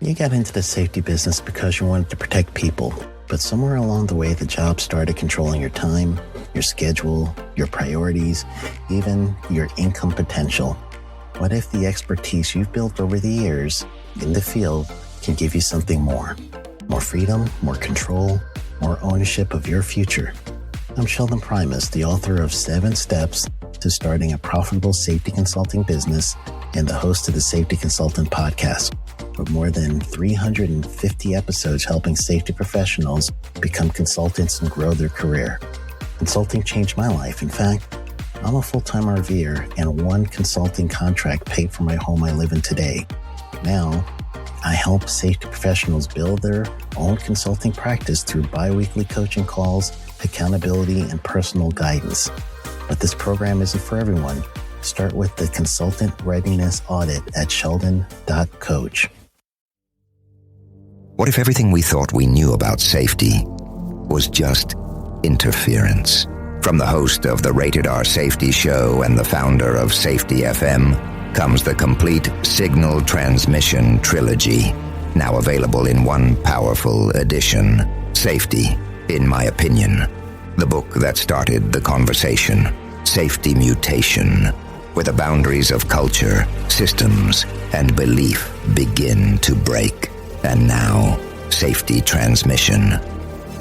You got into the safety business because you wanted to protect people, but somewhere along the way the job started controlling your time, your schedule, your priorities, even your income potential. What if the expertise you've built over the years in the field can give you something more? More freedom, more control, more ownership of your future. I'm Sheldon Primus, the author of 7 Steps to Starting a Profitable Safety Consulting Business and the host of the Safety Consultant Podcast, with more than 350 episodes helping safety professionals become consultants and grow their career. Consulting changed my life. In fact, I'm a full-time RVer, and one consulting contract paid for my home I live in today. Now, I help safety professionals build their own consulting practice through bi-weekly coaching calls, accountability, and personal guidance. But this program isn't for everyone. Start with the Consultant Readiness Audit at sheldon.coach. What if everything we thought we knew about safety was just interference? From the host of the Rated R Safety Show and the founder of Safety FM comes the complete signal transmission trilogy, now available in one powerful edition. Safety, in my opinion, the book that started the conversation. Safety Mutation, where the boundaries of culture, systems, and belief begin to break. And now, Safety Transmission,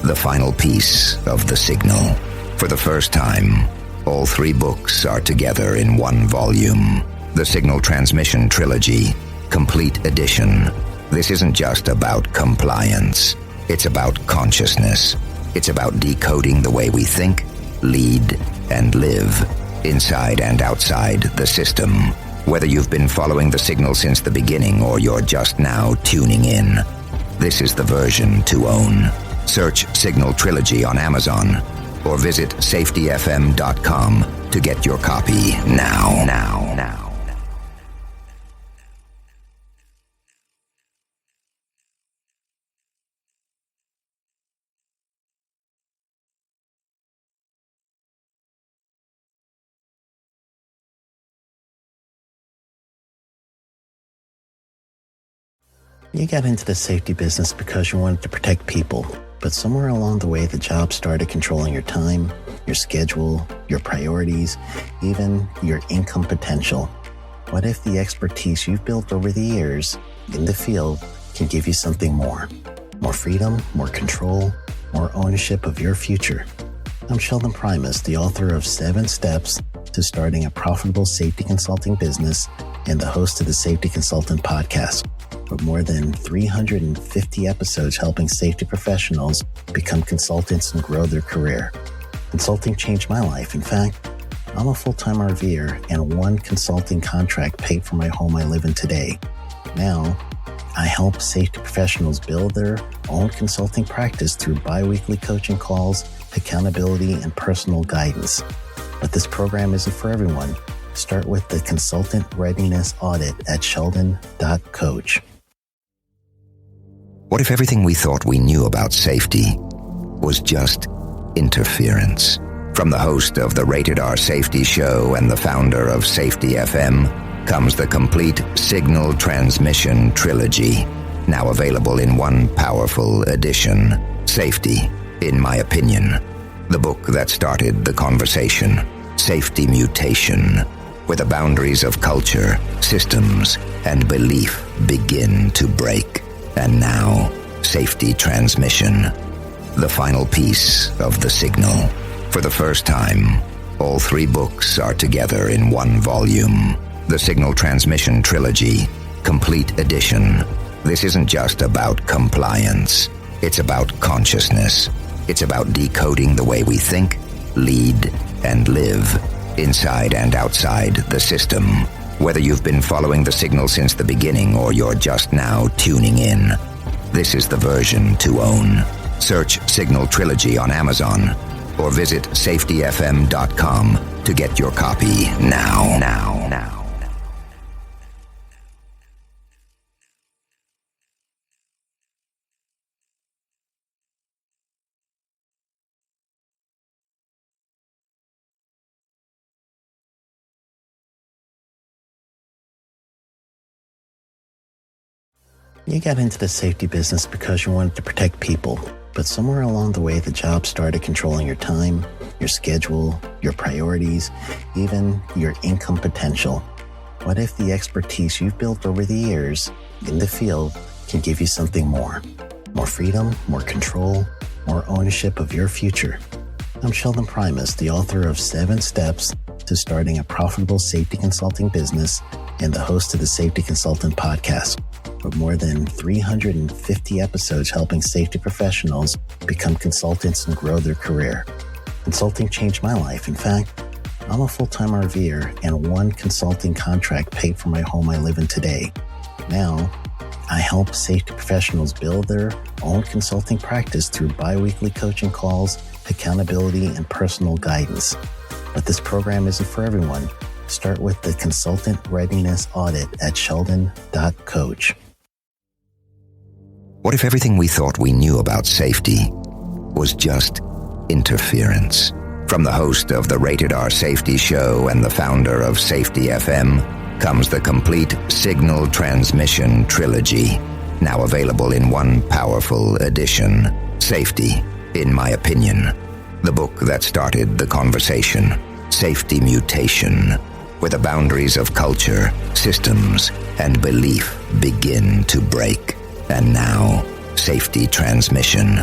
the final piece of the signal. For the first time, all 3 books are together in one volume. The Signal Transmission Trilogy, Complete Edition. This isn't just about compliance. It's about consciousness. It's about decoding the way we think, lead, and live, inside and outside the system. Whether you've been following the signal since the beginning or you're just now tuning in, this is the version to own. Search Signal Trilogy on Amazon or visit safetyfm.com to get your copy now. You got into the safety business because you wanted to protect people, but somewhere along the way the job started controlling your time, your schedule, your priorities, even your income potential. What if the expertise you've built over the years in the field can give you something more? More freedom, more control, more ownership of your future. I'm Sheldon Primus, the author of 7 Steps to Starting a Profitable Safety Consulting Business and the host of the Safety Consultant Podcast, with more than 350 episodes helping safety professionals become consultants and grow their career. Consulting changed my life. In fact, I'm a full-time RVer, and one consulting contract paid for my home I live in today. Now, I help safety professionals build their own consulting practice through bi-weekly coaching calls, accountability, and personal guidance. But this program isn't for everyone. Start with the Consultant Readiness Audit at sheldon.coach. What if everything we thought we knew about safety was just interference? From the host of the Rated R Safety Show and the founder of Safety FM comes the complete signal transmission trilogy, now available in one powerful edition. Safety, in my opinion, the book that started the conversation. Safety Mutation, where the boundaries of culture, systems, and belief begin to break. And now, Safety Transmission, the final piece of the signal. For the first time, all 3 books are together in one volume. The Signal Transmission Trilogy, Complete Edition. This isn't just about compliance. It's about consciousness. It's about decoding the way we think, lead, and live, inside and outside the system. Whether you've been following the signal since the beginning or you're just now tuning in, this is the version to own. Search Signal Trilogy on Amazon or visit safetyfm.com to get your copy now. You got into the safety business because you wanted to protect people, but somewhere along the way, the job started controlling your time, your schedule, your priorities, even your income potential. What if the expertise you've built over the years in the field can give you something more? More freedom, more control, more ownership of your future. I'm Sheldon Primus, the author of 7 Steps to Starting a Profitable Safety Consulting Business and the host of the Safety Consultant Podcast, with more than 350 episodes helping safety professionals become consultants and grow their career. Consulting changed my life. In fact, I'm a full-time RVer, and one consulting contract paid for my home I live in today. Now, I help safety professionals build their own consulting practice through bi-weekly coaching calls, accountability, and personal guidance. But this program isn't for everyone. Start with the Consultant Readiness Audit at sheldon.coach. What if everything we thought we knew about safety was just interference? From the host of the Rated R Safety Show and the founder of Safety FM comes the complete Signal Transmission Trilogy, now available in one powerful edition. Safety, in my opinion, the book that started the conversation. Safety Mutation, where the boundaries of culture, systems, and belief begin to break. And now, Safety Transmission,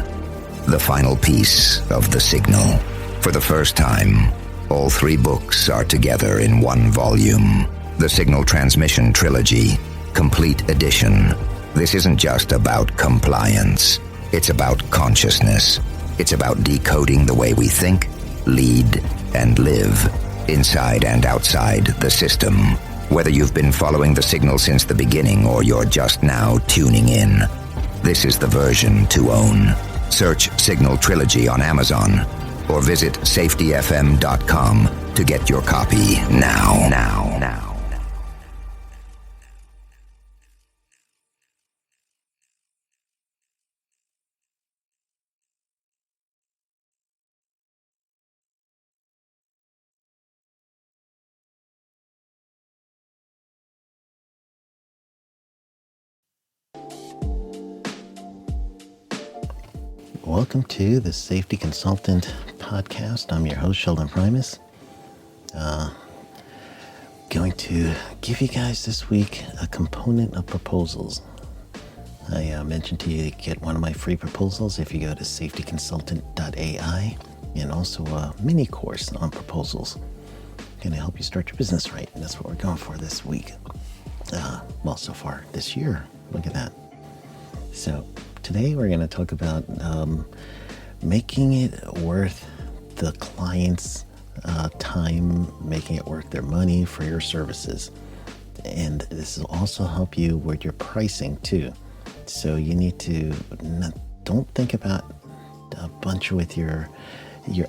the final piece of the signal. For the first time, all 3 books are together in one volume. The Signal Transmission Trilogy, Complete Edition. This isn't just about compliance. It's about consciousness. It's about decoding the way we think, lead, and live, inside and outside the system. Whether you've been following the signal since the beginning or you're just now tuning in, this is the version to own. Search Signal Trilogy on Amazon or visit safetyfm.com to get your copy now. Welcome to the Safety Consultant Podcast. I'm your host, Sheldon Primus. Going to give you guys this week a component of proposals. I mentioned to you to get one of my free proposals if you go to safetyconsultant.ai, and also a mini course on proposals. Going to help you start your business right, and that's what we're going for this week. So far this year. Look at that. So today we're going to talk about making it worth the client's time, making it worth their money for your services. And this will also help you with your pricing too. So you need to don't think about a bunch with your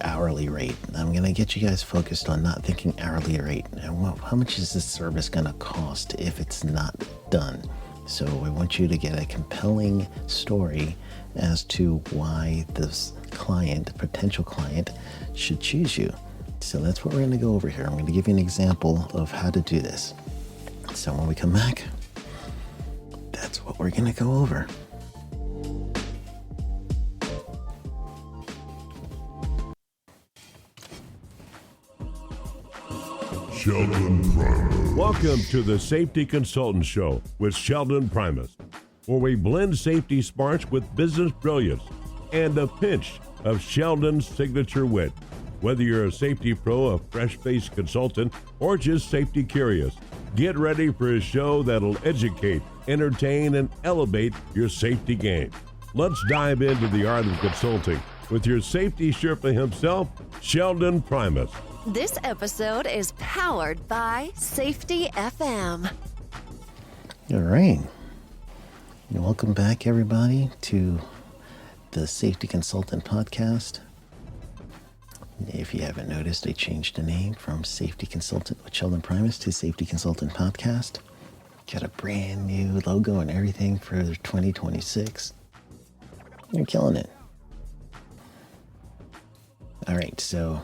hourly rate. I'm going to get you guys focused on not thinking hourly rate. And how much is this service going to cost if it's not done? So we want you to get a compelling story as to why this client, potential client, should choose you. So that's what we're going to go over here. I'm going to give you an example of how to do this. So when we come back, that's what we're going to go over. Sheldon Primus. Welcome to the Safety Consultant Show with Sheldon Primus, where we blend safety smarts with business brilliance and a pinch of Sheldon's signature wit. Whether you're a safety pro, a fresh-faced consultant, or just safety curious, get ready for a show that'll educate, entertain, and elevate your safety game. Let's dive into the art of consulting with your safety Sherpa himself, Sheldon Primus. This episode is powered by Safety FM. All right. Welcome back, everybody, to the Safety Consultant Podcast. If you haven't noticed, I changed the name from Safety Consultant with Sheldon Primus to Safety Consultant Podcast. Got a brand new logo and everything for 2026. You're killing it. All right, so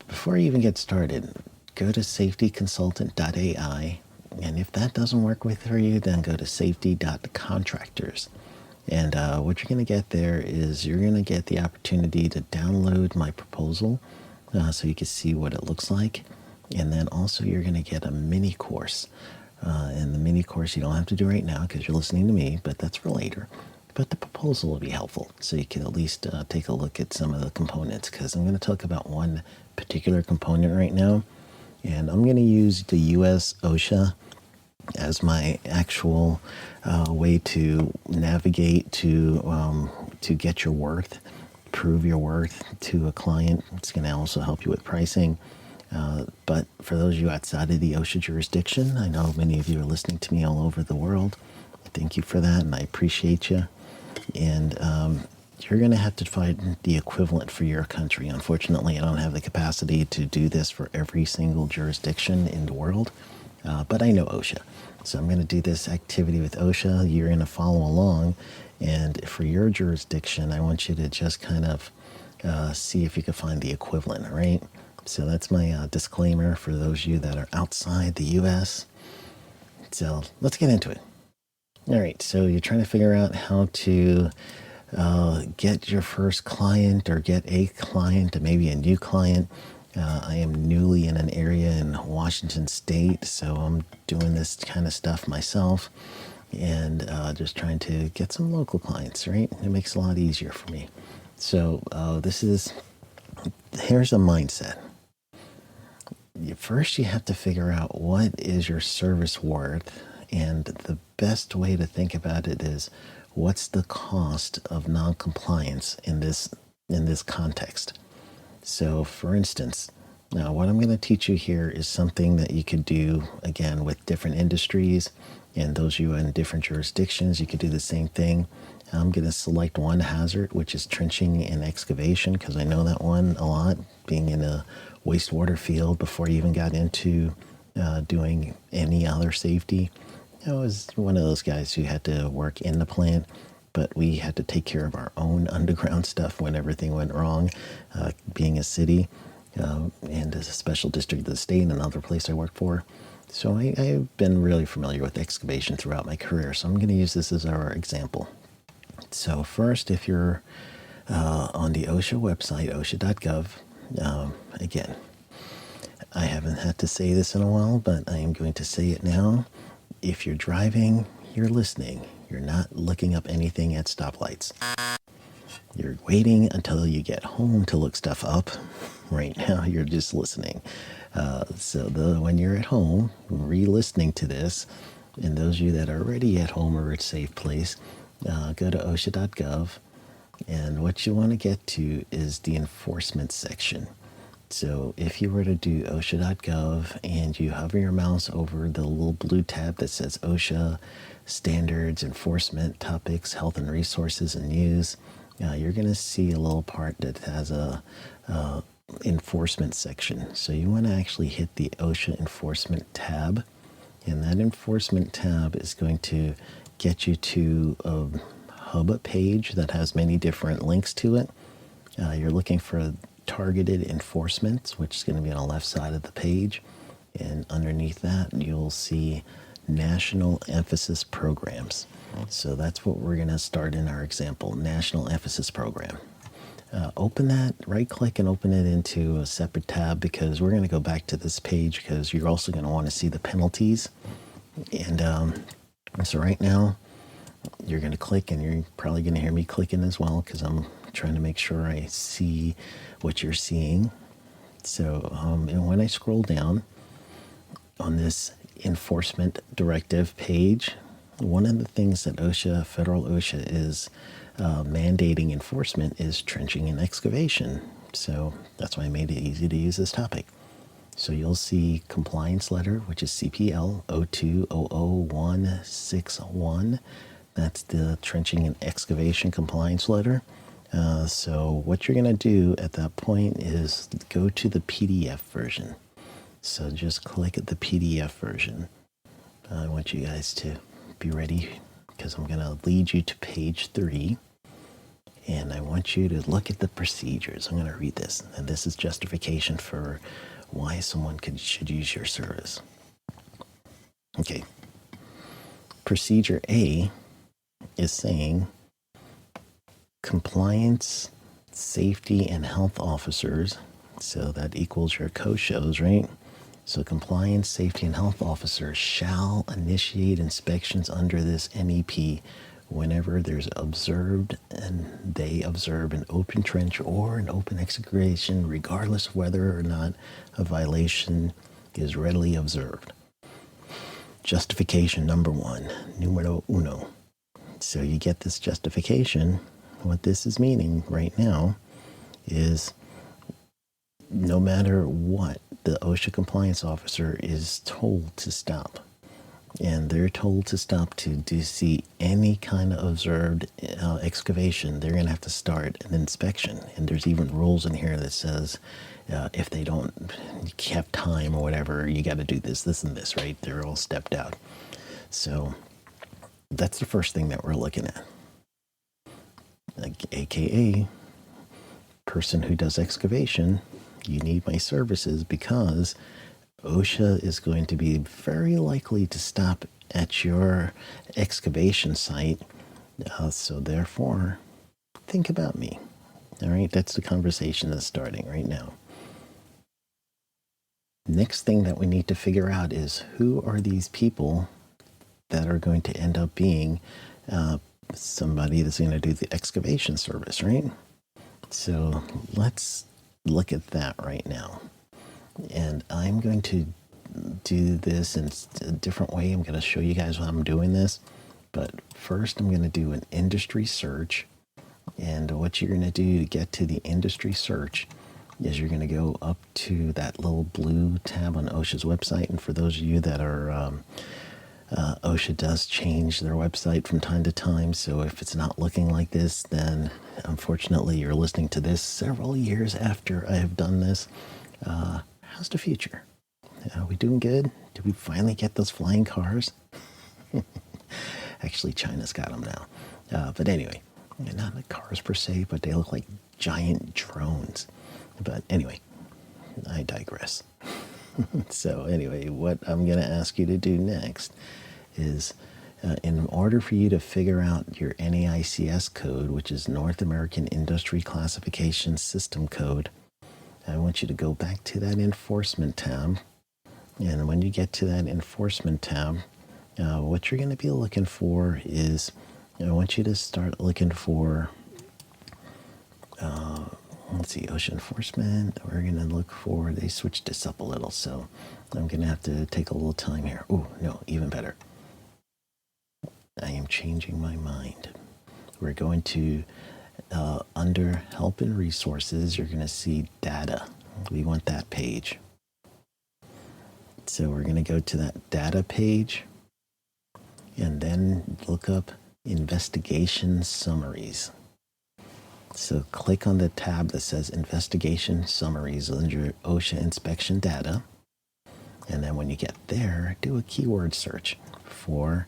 before you even get started, go to safetyconsultant.ai And if that doesn't work for you, then go to safety.contractors. And what you're going to get there is you're going to get the opportunity to download my proposal so you can see what it looks like. And then also you're going to get a mini course. And the mini course you don't have to do right now because you're listening to me, but that's for later. But the proposal will be helpful so you can at least take a look at some of the components, because I'm going to talk about one particular component right now. And I'm going to use the US OSHA as my actual way to navigate to get your worth, prove your worth to a client. It's going to also help you with pricing. But for those of you outside of the OSHA jurisdiction, I know many of you are listening to me all over the world. Thank you for that, and I appreciate you. And you're going to have to find the equivalent for your country. Unfortunately, I don't have the capacity to do this for every single jurisdiction in the world, but I know OSHA. So I'm going to do this activity with OSHA. You're going to follow along. And for your jurisdiction, I want you to just kind of see if you can find the equivalent, all right? So that's my disclaimer for those of you that are outside the U.S. So let's get into it. All right, so you're trying to figure out how to get your first client or get a client, or maybe a new client. I am newly in an area in Washington State, so I'm doing this kind of stuff myself and just trying to get some local clients, right? It makes it a lot easier for me. So here's a mindset. First, you have to figure out what is your service worth, and the best way to think about it is what's the cost of non-compliance in this context. So, for instance, now what I'm going to teach you here is something that you could do again with different industries, and those of you in different jurisdictions, you could do the same thing. I'm going to select one hazard, which is trenching and excavation, because I know that one a lot, being in a wastewater field before you even got into doing any other safety. I was one of those guys who had to work in the plant, but we had to take care of our own underground stuff when everything went wrong, being a city and as a special district of the state, another place I worked for. So I've been really familiar with excavation throughout my career, so I'm going to use this as our example. So first, if you're on the OSHA website, osha.gov, again, I haven't had to say this in a while, but I am going to say it now. If you're driving, you're listening. You're not looking up anything at stoplights. You're waiting until you get home to look stuff up. Right now, you're just listening. When you're at home, re-listening to this, and those of you that are already at home or at a safe place, go to osha.gov, and what you want to get to is the enforcement section. So if you were to do osha.gov and you hover your mouse over the little blue tab that says OSHA, Standards, Enforcement, Topics, Health and Resources, and News, you're going to see a little part that has a enforcement section. So you want to actually hit the OSHA Enforcement tab, and that enforcement tab is going to get you to a hub page that has many different links to it. You're looking for targeted enforcement, which is going to be on the left side of the page, and underneath that you'll see national emphasis programs. So that's what we're going to start in our example, national emphasis program. Open that, right click and open it into a separate tab, because we're going to go back to this page because you're also going to want to see the penalties. And so right now you're going to click, and you're probably going to hear me clicking as well because I'm trying to make sure I see what you're seeing. So and when I scroll down on this enforcement directive page, one of the things that OSHA, federal OSHA, is mandating enforcement is trenching and excavation. So that's why I made it easy to use this topic. So you'll see compliance letter, which is CPL 02000161. That's the trenching and excavation compliance letter. So what you're going to do at that point is go to the PDF version. So just click at the PDF version. I want you guys to be ready because I'm going to lead you to page 3. And I want you to look at the procedures. I'm going to read this. And this is justification for why someone should use your service. Okay. Procedure A is saying compliance, safety, and health officers. So that equals your co-shows, right? So compliance, safety, and health officers shall initiate inspections under this NEP whenever there's observed and they observe an open trench or an open excavation, regardless of whether or not a violation is readily observed. Justification number 1, numero uno. So you get this justification. What this is meaning right now is no matter what, the OSHA compliance officer is told to stop. And they're told to stop to see any kind of observed excavation. They're going to have to start an inspection. And there's even rules in here that says if they don't have time or whatever, you got to do this, this, and this, right? They're all stepped out. So that's the first thing that we're looking at. AKA, person who does excavation, you need my services because OSHA is going to be very likely to stop at your excavation site. So therefore, think about me. All right, that's the conversation that's starting right now. Next thing that we need to figure out is who are these people that are going to end up being somebody that's going to do the excavation service, right? So let's look at that right now. And I'm going to do this in a different way. I'm going to show you guys how I'm doing this. But first, I'm going to do an industry search. And what you're going to do to get to the industry search is you're going to go up to that little blue tab on OSHA's website. And for those of you that are, OSHA does change their website from time to time. So if it's not looking like this, then unfortunately you're listening to this several years after I have done this. How's the future? Are we doing good? Did we finally get those flying cars? Actually, China's got them now. But anyway, not the cars per se, but they look like giant drones. But anyway, I digress. So anyway, what I'm going to ask you to do next is in order for you to figure out your NAICS code, which is North American Industry Classification System Code, I want you to go back to that enforcement tab. And when you get to that enforcement tab, what you're going to be looking for is, I want you to start looking for, let's see, OSHA enforcement. We're going to look for, they switched this up a little, so I'm going to have to take a little time here. Oh, no, even better. I am changing my mind. We're going to, under help and resources, you're going to see data. We want that page. So we're going to go to that data page and then look up investigation summaries. So click on the tab that says investigation summaries under OSHA inspection data. And then when you get there, do a keyword search for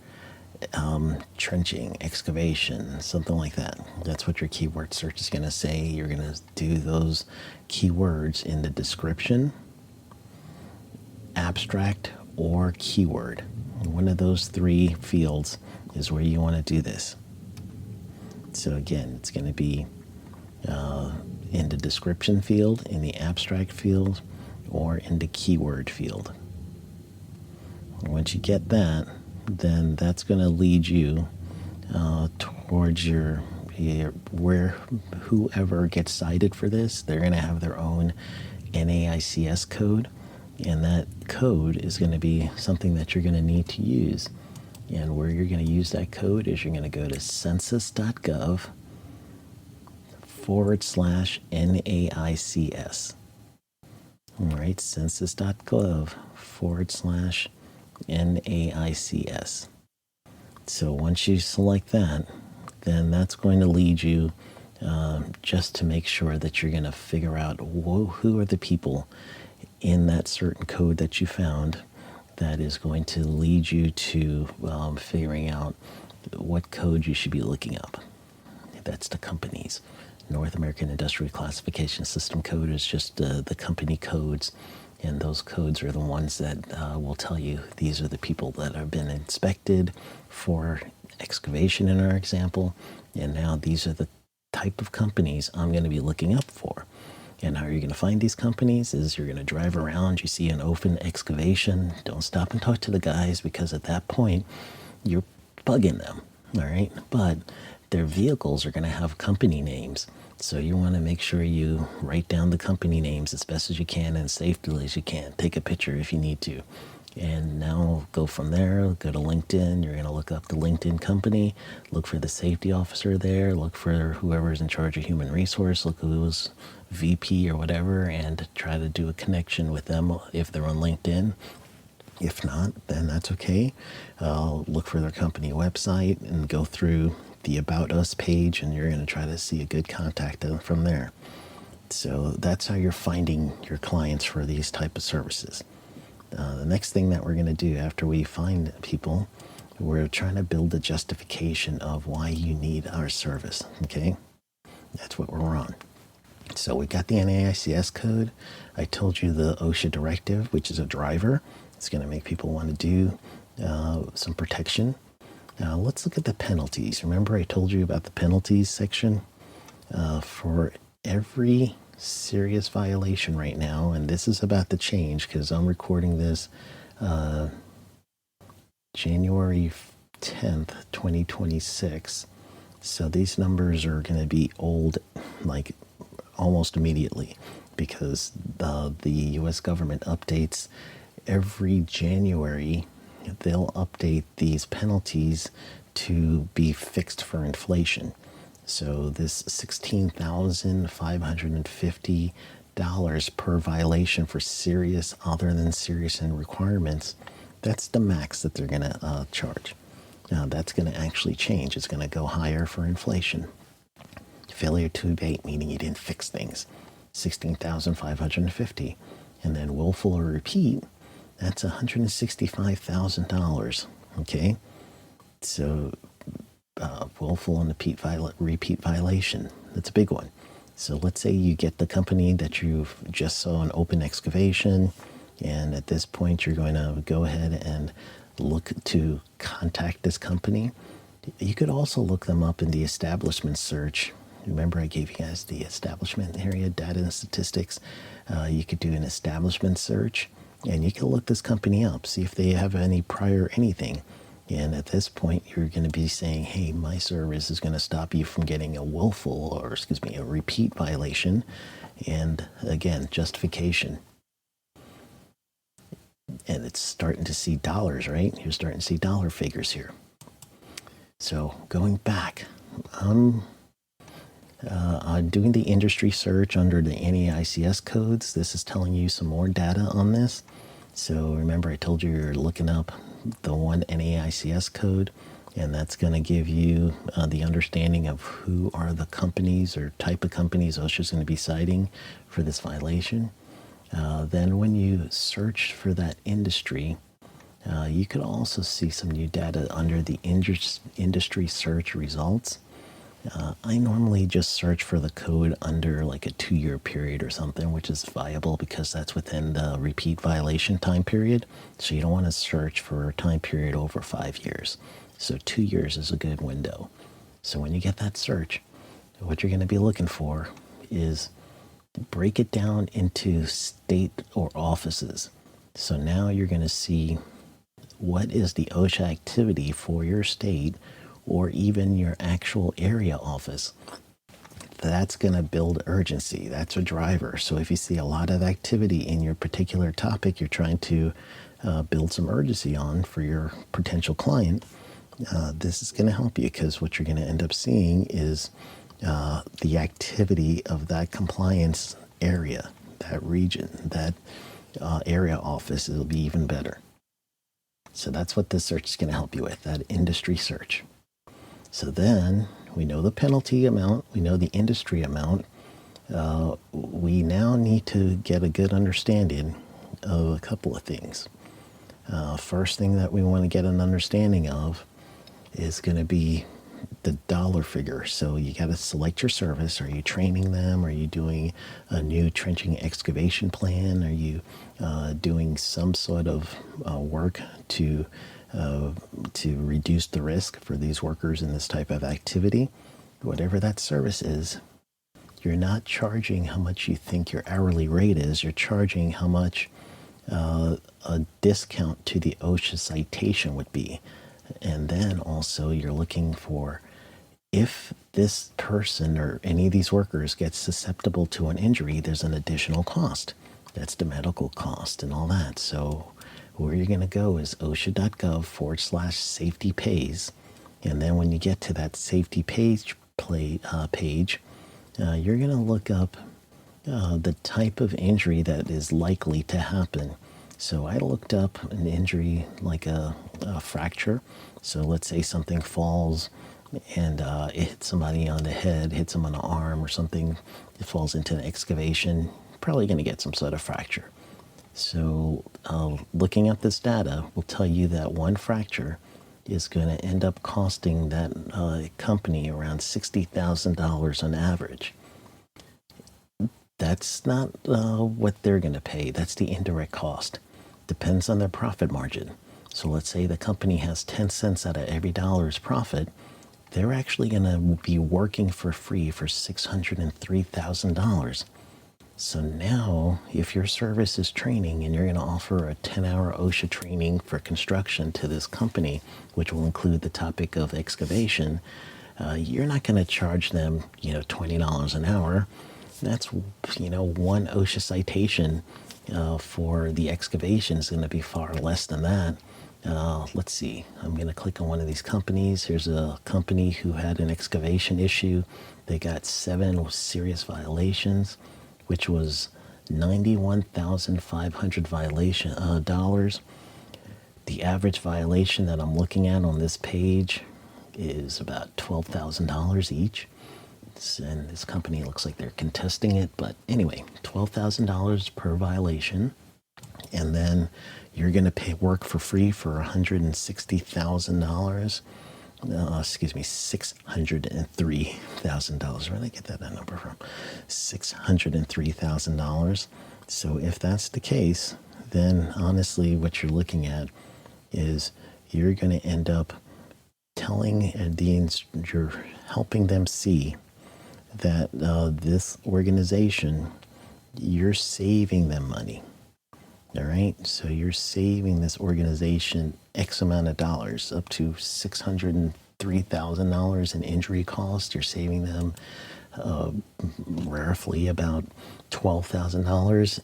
trenching, excavation, something like that. That's what your keyword search is going to say. You're going to do those keywords in the description, abstract, or keyword. One of those three fields is where you want to do this. So again, it's going to be in the description field, in the abstract field, or in the keyword field. Once you get that, then that's going to lead you towards your where whoever gets cited for this, they're going to have their own NAICS code, and that code is going to be something that you're going to need to use. And where you're going to use that code is you're going to go to census.gov/NAICS. All right, census.gov/NAICS. So once you select that, then that's going to lead you just to make sure that you're going to figure out who are the people in that certain code that you found that is going to lead you to figuring out what code you should be looking up. That's the companies. North American Industrial Classification System Code is just the company codes, And those codes are the ones that will tell you these are the people that have been inspected for excavation in our example. And now these are the type of companies I'm going to be looking up for. And how you're going to find these companies is you're going to drive around, you see an open excavation, don't stop and talk to the guys, because at that point you're bugging them, all right? But their vehicles are going to have company names. So you want to make sure you write down the company names as best as you can and safely as you can. Take a picture if you need to. And now go from there, go to LinkedIn. You're going to look up the LinkedIn company, look for the safety officer there, look for whoever's in charge of human resource, look who's VP or whatever, and try to do a connection with them if they're on LinkedIn. If not, then that's okay. Look for their company website and go through the About Us page, and you're going to try to see a good contact from there. So that's how you're finding your clients for these type of services. The next thing that we're going to do after we find people, we're trying to build a justification of why you need our service, okay? That's what we're on. So we got the NAICS code. I told you the OSHA directive, which is a driver. It's going to make people want to do some protection. Now let's look at the penalties. Remember I told you about the penalties section? For every serious violation right now, and this is about to change because I'm recording this January 10th, 2026. So these numbers are going to be old like almost immediately, because the U.S. government updates every January. They'll update these penalties to be fixed for inflation. So this $16,550 per violation for serious, other than serious and requirements, that's the max that they're going to charge. Now that's going to actually change. It's going to go higher for inflation. Failure to abate, meaning you didn't fix things, $16,550. And then willful or repeat, that's $165,000. Okay, so willful and repeat violation, that's a big one. So let's say you get the company that you just saw an open excavation, and at this point you're going to go ahead and look to contact this company. You could also look them up in the establishment search. Remember I gave you guys the establishment area data and statistics. You could do an establishment search, and you can look this company up, see if they have any prior anything. And at this point, you're going to be saying, hey, my service is going to stop you from getting a a repeat violation. And again, justification. And it's starting to see dollars, right? You're starting to see dollar figures here. So going back, I'm doing the industry search under the NAICS codes. This is telling you some more data on this. So remember I told you you're looking up the one NAICS code, and that's going to give you the understanding of who are the companies or type of companies OSHA is going to be citing for this violation. Then when you search for that industry, you could also see some new data under the industry search results. I normally just search for the code under like a 2-year period or something, which is viable because that's within the repeat violation time period. So you don't want to search for a time period over 5 years. So 2 years is a good window. So when you get that search, what you're going to be looking for is break it down into state or offices. So now you're going to see what is the OSHA activity for your state or even your actual area office. That's going to build urgency. That's a driver. So if you see a lot of activity in your particular topic you're trying to build some urgency on for your potential client, this is going to help you, because what you're going to end up seeing is the activity of that compliance area, that region, that area office. It'll be even better. So that's what this search is going to help you with, that industry search. So then we know the penalty amount, we know the industry amount. We now need to get a good understanding of a couple of things. First thing that we want to get an understanding of is going to be the dollar figure. So you got to select your service. Are you training them? Are you doing a new trenching excavation plan? Are you doing some sort of work to reduce the risk for these workers in this type of activity? Whatever that service is, you're not charging how much you think your hourly rate is. You're charging how much a discount to the OSHA citation would be. And then also you're looking for, if this person or any of these workers gets susceptible to an injury, there's an additional cost. That's the medical cost and all that. So where you're going to go is osha.gov/safety pays. And then when you get to that safety page, you're going to look up the type of injury that is likely to happen. So I looked up an injury like a fracture. So let's say something falls and it hits somebody on the head, hits them on the arm or something. It falls into an excavation, probably going to get some sort of fracture. So looking at this data will tell you that one fracture is going to end up costing that company around $60,000 on average. That's not what they're going to pay. That's the indirect cost. Depends on their profit margin. So let's say the company has 10 cents out of every dollar's profit. They're actually going to be working for free for $603,000. So now, if your service is training and you're going to offer a 10-hour OSHA training for construction to this company, which will include the topic of excavation, you're not going to charge them, $20 an hour. That's, one OSHA citation for the excavation is going to be far less than that. Let's see. I'm going to click on one of these companies. Here's a company who had an excavation issue. They got 7 serious violations, which was $91,500 dollars. The average violation that I'm looking at on this page is about $12,000 each. And this company looks like they're contesting it. But anyway, $12,000 per violation. And then you're going to work for free for $160,000. $603,000. Where did I get that number from? $603,000. So if that's the case, then honestly, what you're looking at is you're going to end up you're helping them see that this organization, you're saving them money. All right, so you're saving this organization X amount of dollars, up to $603,000 in injury costs. You're saving them roughly about $12,000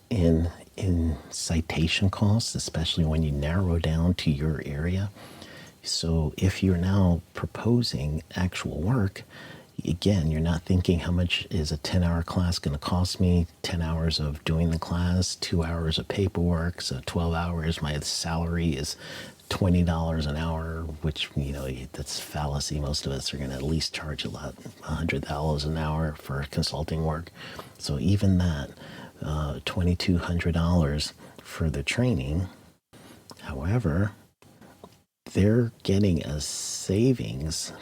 in citation costs, especially when you narrow down to your area. So if you're now proposing actual work, again, you're not thinking how much is a 10-hour class going to cost me, 10 hours of doing the class, 2 hours of paperwork, so 12 hours. My salary is $20 an hour, which, that's fallacy. Most of us are going to at least charge $100 an hour for consulting work. So even that, $2,200 for the training. However, they're getting a savings,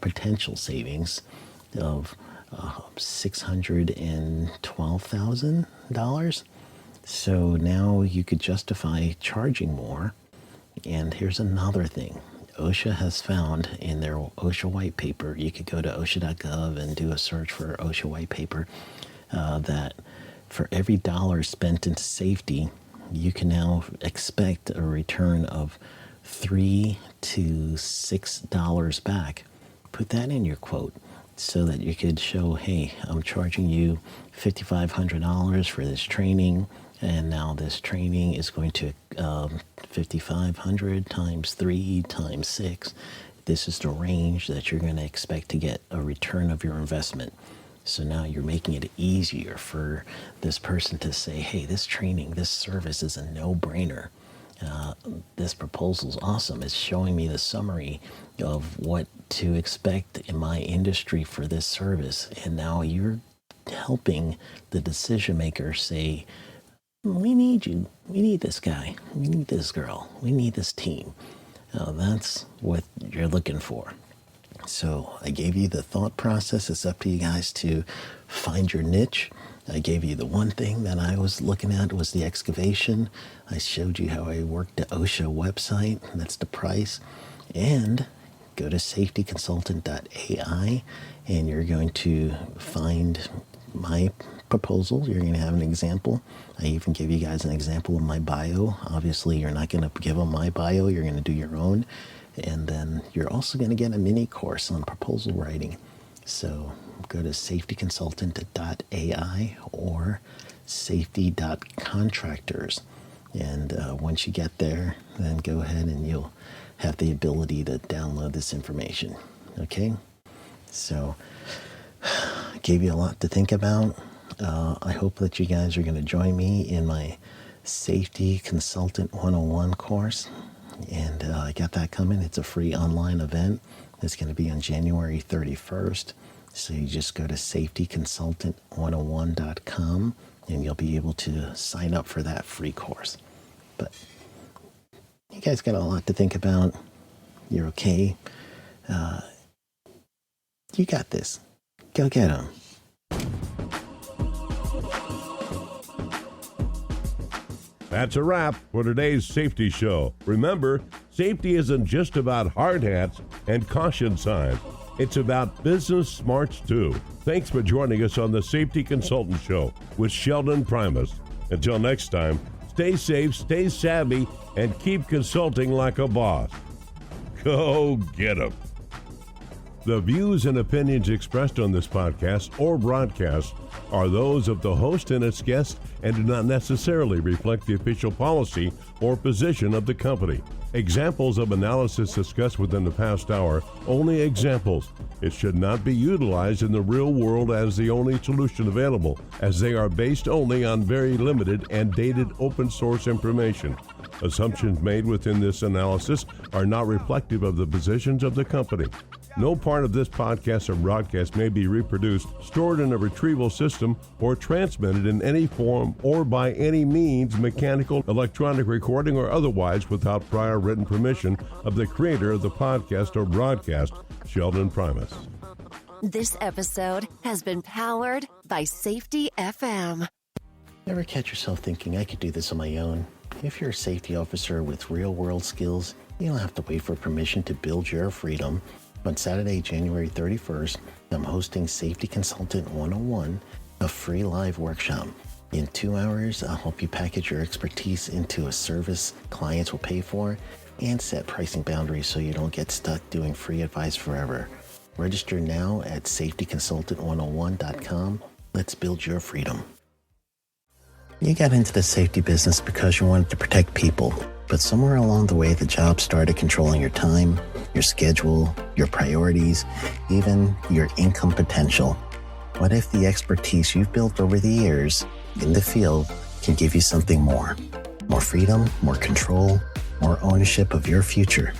potential savings of $612,000. So now you could justify charging more. And here's another thing. OSHA has found in their OSHA white paper, you could go to osha.gov and do a search for OSHA white paper, that for every dollar spent into safety, you can now expect a return of $3 to $6 back. Put that in your quote so that you could show, hey, I'm charging you $5,500 for this training, and now this training is going to $5,500 times 3 times 6. This is the range that you're going to expect to get a return of your investment. So now you're making it easier for this person to say, hey, this training, this service is a no-brainer. This proposal is awesome. It's showing me the summary of what to expect in my industry for this service. And now you're helping the decision maker say, we need you. We need this guy. We need this girl. We need this team. That's what you're looking for. So I gave you the thought process. It's up to you guys to find your niche. I gave you the one thing that I was looking at was the excavation. I showed you how I worked the OSHA website. That's the price. And go to safetyconsultant.ai and you're going to find my proposal. You're going to have an example. I even gave you guys an example of my bio. Obviously, you're not going to give them my bio. You're going to do your own. And then you're also going to get a mini course on proposal writing. So go to safetyconsultant.ai or safety.contractors. And once you get there, then go ahead and you'll have the ability to download this information. Okay? So I gave you a lot to think about. I hope that you guys are going to join me in my Safety Consultant 101 course. And I got that coming. It's a free online event. It's going to be on January 31st. So you just go to safetyconsultant101.com and you'll be able to sign up for that free course. But you guys got a lot to think about. You're okay. You got this. Go get them. That's a wrap for today's Safety Show. Remember, safety isn't just about hard hats and caution signs. It's about business smarts, too. Thanks for joining us on the Safety Consultant Show with Sheldon Primus. Until next time, stay safe, stay savvy, and keep consulting like a boss. Go get 'em. The views and opinions expressed on this podcast or broadcast are those of the host and its guests and do not necessarily reflect the official policy or position of the company. Examples of analysis discussed within the past hour, only examples. It should not be utilized in the real world as the only solution available, as they are based only on very limited and dated open source information. Assumptions made within this analysis are not reflective of the positions of the company. No part of this podcast or broadcast may be reproduced, stored in a retrieval system, or transmitted in any form or by any means, mechanical, electronic recording, or otherwise without prior written permission of the creator of the podcast or broadcast, Sheldon Primus. This episode has been powered by Safety FM. Ever catch yourself thinking, I could do this on my own? If you're a safety officer with real-world skills, you don't have to wait for permission to build your freedom. On Saturday, January 31st, I'm hosting Safety Consultant 101, a free live workshop. In 2 hours, I'll help you package your expertise into a service clients will pay for and set pricing boundaries so you don't get stuck doing free advice forever. Register now at safetyconsultant101.com. Let's build your freedom. You got into the safety business because you wanted to protect people, but somewhere along the way, the job started controlling your time, your schedule, your priorities, even your income potential. What if the expertise you've built over the years in the field can give you something more? More freedom, more control, more ownership of your future.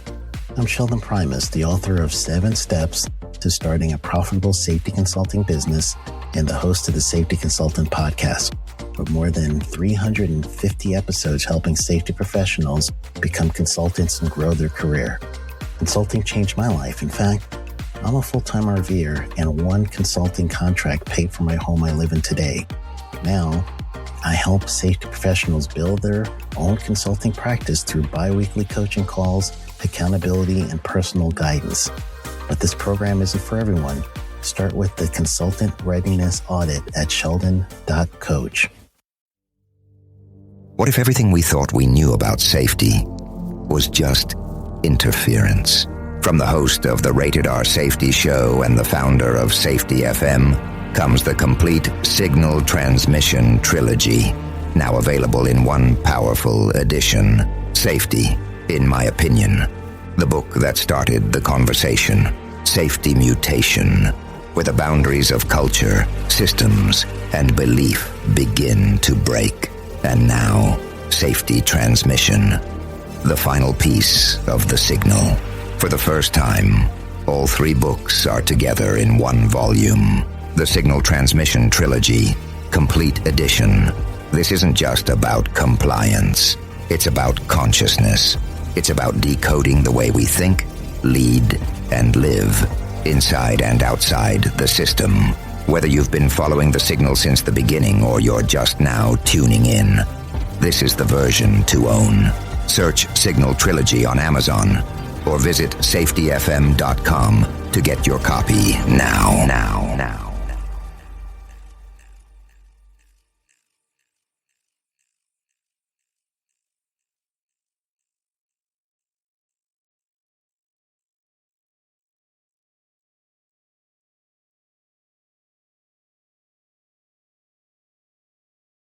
I'm Sheldon Primus, the author of 7 Steps to Starting a Profitable Safety Consulting Business and the host of the Safety Consultant Podcast, with more than 350 episodes helping safety professionals become consultants and grow their career. Consulting changed my life. In fact, I'm a full-time RVer, and one consulting contract paid for my home I live in today. Now, I help safety professionals build their own consulting practice through bi-weekly coaching calls, accountability, and personal guidance. But this program isn't for everyone. Start with the Consultant Readiness Audit at sheldon.coach. What if everything we thought we knew about safety was just interference? From the host of the Rated R Safety Show and the founder of Safety FM comes the complete signal transmission trilogy, now available in one powerful edition. Safety, in my opinion, the book that started the conversation. Safety Mutation, where the boundaries of culture, systems, and belief begin to break. And now, Safety Transmission, the final piece of the signal. For the first time, all 3 books are together in one volume. The Signal Transmission Trilogy, Complete Edition. This isn't just about compliance. It's about consciousness. It's about decoding the way we think, lead, and live. inside and outside the system. Whether you've been following the signal since the beginning or you're just now tuning in, this is the version to own. Search Signal Trilogy on Amazon or visit safetyfm.com to get your copy now.